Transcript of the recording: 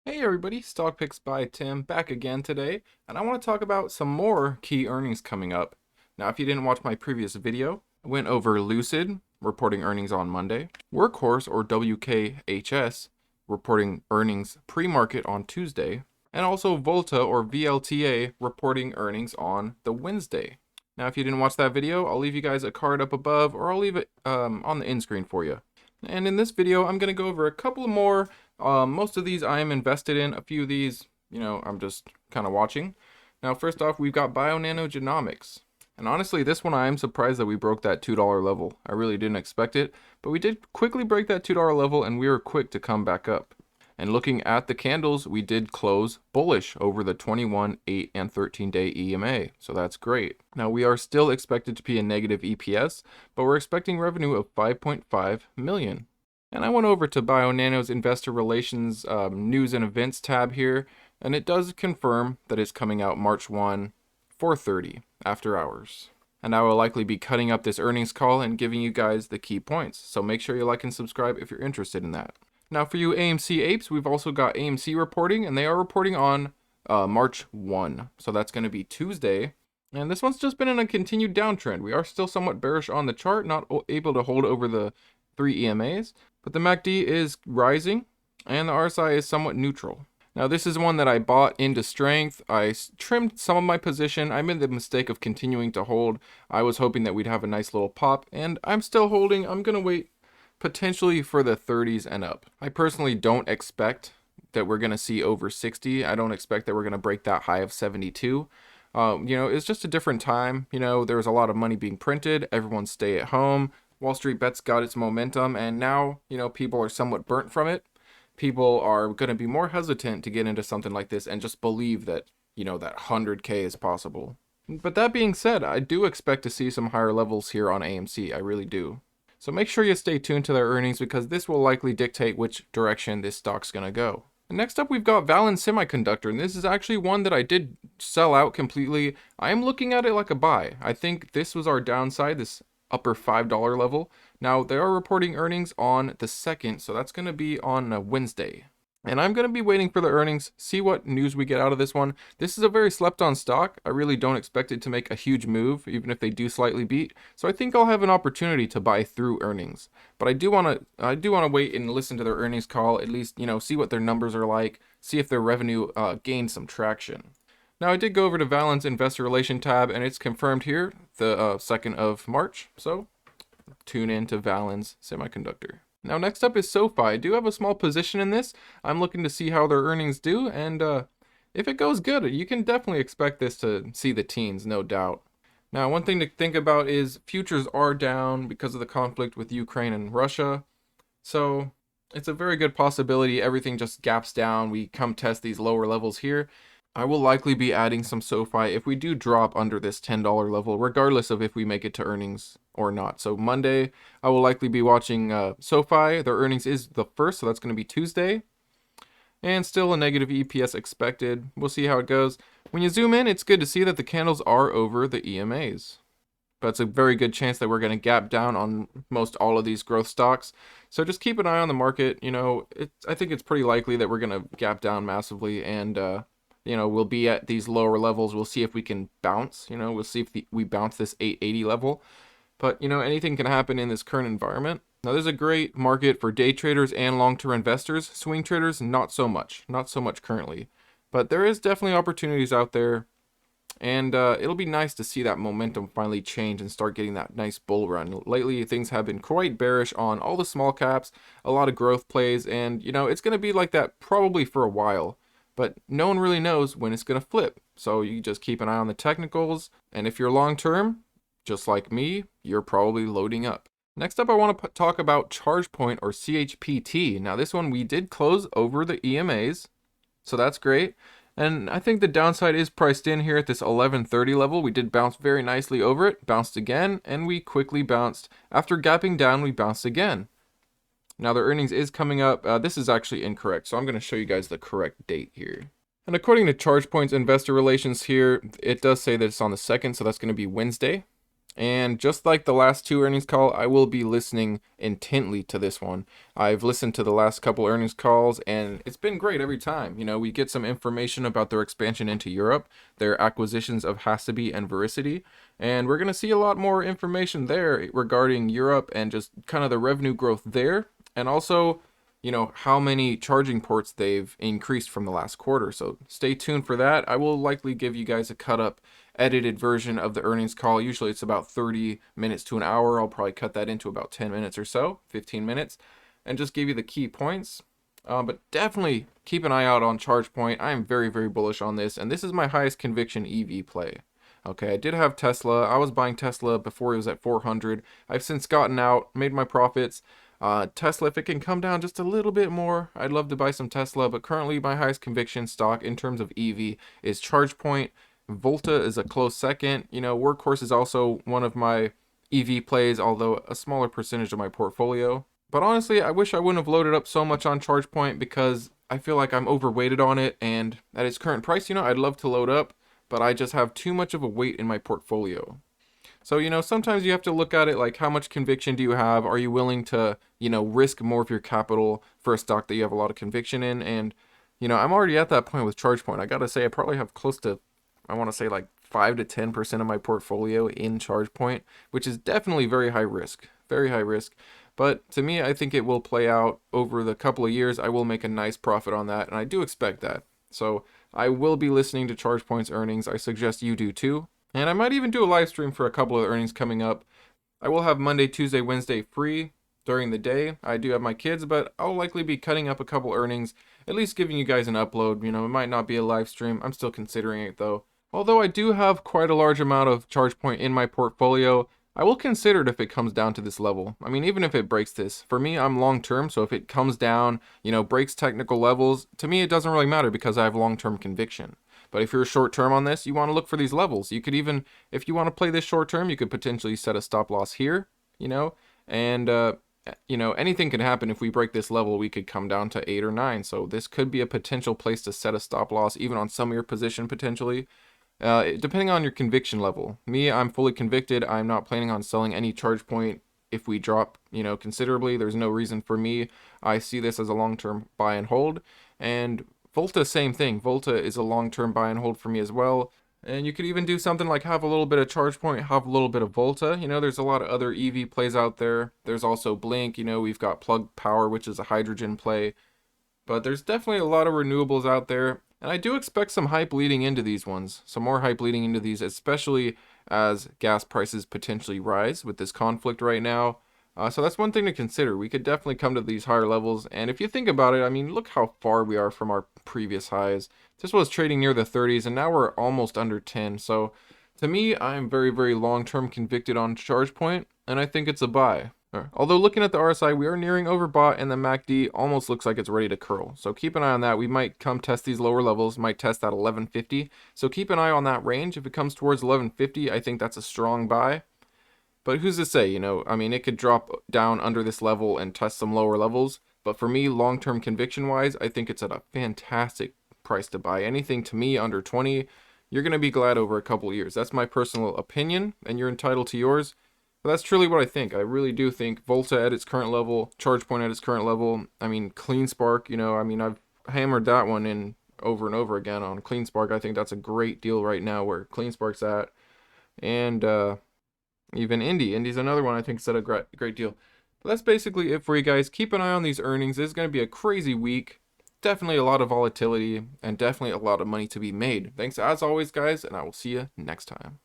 Hey everybody, Stock Picks by Tim back again today, and I want to talk about some more key earnings coming up. Now, if you didn't watch my previous video, I went over Lucid reporting earnings on Monday, Workhorse or WKHS reporting earnings pre-market on Tuesday, and also Volta or VLTA reporting earnings on the Wednesday. Now, if you didn't watch that video, I'll leave you guys a card up above, or I'll leave it on the end screen for you. And in this video, I'm going to go over a couple more. Most of these I am invested in. A few of these, I'm just kind of watching. Now, first off, we've got Bio-Nanogenomics. And honestly, this one I am surprised that we broke that $2 level. I really didn't expect it, but we did quickly break that $2 level and we were quick to come back up. And looking at the candles, we did close bullish over the 21, 8, and 13-day EMA. So that's great. Now we are still expected to be a negative EPS, but we're expecting revenue of 5.5 million. And I went over to Bio-Nano's Investor Relations News and Events tab here, and it does confirm that it's coming out March 1, 4:30 after hours. And I will likely be cutting up this earnings call and giving you guys the key points. So make sure you like and subscribe if you're interested in that. Now for you AMC apes, we've also got AMC reporting, and they are reporting on March 1. So that's going to be Tuesday. And this one's just been in a continued downtrend. We are still somewhat bearish on the chart, not able to hold over the 3 EMAs. But the MACD is rising, and the RSI is somewhat neutral. Now this is one that I bought into strength. I trimmed some of my position. I made the mistake of continuing to hold. I was hoping that we'd have a nice little pop, and I'm still holding. I'm going to wait potentially for the 30s and up. I personally don't expect that we're going to see over 60. I don't expect that we're going to break that high of 72. It's just a different time. There was a lot of money being printed. Everyone stay at home. Wall Street Bets got its momentum, and now, people are somewhat burnt from it. People are going to be more hesitant to get into something like this and just believe that, that 100K is possible. But that being said, I do expect to see some higher levels here on AMC. I really do. So make sure you stay tuned to their earnings because this will likely dictate which direction this stock's going to go. And next up, we've got VLN Semiconductor, and this is actually one that I did sell out completely. I am looking at it like a buy. I think this was our downside, this upper $5 level. Now, they are reporting earnings on the 2nd, so that's going to be on a Wednesday. And I'm going to be waiting for the earnings, see what news we get out of this one. This is a very slept on stock. I really don't expect it to make a huge move, even if they do slightly beat. So I think I'll have an opportunity to buy through earnings. But I do want to wait and listen to their earnings call, at least, see what their numbers are like, see if their revenue gains some traction. Now I did go over to VLN's Investor Relation tab, and it's confirmed here, the 2nd of March. So tune in to VLN's Semiconductor. Now next up is SOFI. I do have a small position in this. I'm looking to see how their earnings do, and if it goes good, you can definitely expect this to see the teens, no doubt. Now one thing to think about is futures are down because of the conflict with Ukraine and Russia. So it's a very good possibility everything just gaps down. We come test these lower levels here. I will likely be adding some SOFI if we do drop under this $10 level, regardless of if we make it to earnings or not. So Monday, I will likely be watching SOFI. Their earnings is the 1st, so that's going to be Tuesday. And still a negative EPS expected. We'll see how it goes. When you zoom in, it's good to see that the candles are over the EMAs. But it's a very good chance that we're going to gap down on most all of these growth stocks. So just keep an eye on the market. I think it's pretty likely that we're going to gap down massively, and we'll be at these lower levels. We'll see if we can bounce. We'll see if we bounce this 880 level. But, anything can happen in this current environment. Now, there's a great market for day traders and long-term investors. Swing traders, not so much. Not so much currently. But there is definitely opportunities out there. And it'll be nice to see that momentum finally change and start getting that nice bull run. Lately, things have been quite bearish on all the small caps, a lot of growth plays. And, it's going to be like that probably for a while. But no one really knows when it's going to flip. So you just keep an eye on the technicals. And if you're long-term, just like me, you're probably loading up. Next up, I want to talk about ChargePoint or CHPT. Now this one we did close over the EMAs, so that's great. And I think the downside is priced in here at this 1130 level. We did bounce very nicely over it, bounced again, and we quickly bounced. After gapping down, we bounced again. Now their earnings is coming up. This is actually incorrect, so I'm going to show you guys the correct date here. And according to ChargePoint's investor relations here, it does say that it's on the 2nd, so that's going to be Wednesday. And just like the last two earnings call, I will be listening intently to this one. I've listened to the last couple earnings calls and it's been great every time. You know, we get some information about their expansion into Europe, their acquisitions of Haseby and Vericity, and we're going to see a lot more information there regarding Europe and just kind of the revenue growth there, and also, you know, how many charging ports they've increased from the last quarter. So stay tuned for that. I will likely give you guys a cut up edited version of the earnings call. Usually it's about 30 minutes to an hour. I'll probably cut that into about 10 minutes or so, 15 minutes, and just give you the key points. But definitely keep an eye out on ChargePoint. I am very, very bullish on this, and this is my highest conviction EV play. Okay, I did have Tesla. I was buying Tesla before it was at 400. I've since gotten out, made my profits. Tesla, if it can come down just a little bit more, I'd love to buy some Tesla, but currently my highest conviction stock in terms of EV is ChargePoint. Volta is a close second. You know, Workhorse is also one of my EV plays, although a smaller percentage of my portfolio. But honestly, I wish I wouldn't have loaded up so much on ChargePoint because I feel like I'm overweighted on it, and at its current price, you know, I'd love to load up, but I just have too much of a weight in my portfolio. So, you know, sometimes you have to look at it like, how much conviction do you have? Are you willing to, you know, risk more of your capital for a stock that you have a lot of conviction in? And, you know, I'm already at that point with ChargePoint. I gotta say, I probably have close to, I want to say like 5 to 10% of my portfolio in ChargePoint, which is definitely very high risk, very high risk. But to me, I think it will play out over the couple of years. I will make a nice profit on that, and I do expect that. So I will be listening to ChargePoint's earnings. I suggest you do too. And I might even do a live stream for a couple of earnings coming up. I will have Monday, Tuesday, Wednesday free during the day. I do have my kids, but I'll likely be cutting up a couple earnings, at least giving you guys an upload. You know, it might not be a live stream. I'm still considering it though. Although I do have quite a large amount of ChargePoint in my portfolio, I will consider it if it comes down to this level. I mean, even if it breaks this. For me, I'm long term, so if it comes down, you know, breaks technical levels, to me it doesn't really matter because I have long-term conviction. But if you're short term on this, you want to look for these levels. You could even, if you want to play this short term, you could potentially set a stop loss here, you know, and you know, anything could happen. If we break this level, we could come down to 8 or 9. So this could be a potential place to set a stop loss, even on some of your position potentially. Depending on your conviction level. Me, I'm fully convicted. I'm not planning on selling any ChargePoint if we drop, you know, considerably. There's no reason for me. I see this as a long-term buy and hold. And Volta, same thing. Volta is a long-term buy and hold for me as well. And you could even do something like have a little bit of ChargePoint, have a little bit of Volta. You know, there's a lot of other EV plays out there. There's also Blink. You know, we've got Plug Power, which is a hydrogen play. But there's definitely a lot of renewables out there. And I do expect some hype leading into these ones. Some more hype leading into these, especially as gas prices potentially rise with this conflict right now. So that's one thing to consider. We could definitely come to these higher levels. And if you think about it, I mean, look how far we are from our previous highs. This was trading near the 30s, and now we're almost under 10. So to me, I'm very, very long-term convicted on ChargePoint, and I think it's a buy. Although looking at the RSI, we are nearing overbought, and the MACD almost looks like it's ready to curl. So keep an eye on that. We might come test these lower levels, might test that 1150. So keep an eye on that range. If it comes towards 1150, I think that's a strong buy. But who's to say, you know, I mean, it could drop down under this level and test some lower levels. But for me, long-term conviction-wise, I think it's at a fantastic price to buy. Anything to me under 20, you're going to be glad over a couple years. That's my personal opinion, and you're entitled to yours. But that's truly what I think. I really do think Volta at its current level, ChargePoint at its current level. I mean, CleanSpark, you know, I mean, I've hammered that one in over and over again on CleanSpark. I think that's a great deal right now where CleanSpark's at. And even Indy's another one I think is at a great deal. But that's basically it for you guys. Keep an eye on these earnings. It's going to be a crazy week. Definitely a lot of volatility and definitely a lot of money to be made. Thanks as always, guys, and I will see you next time.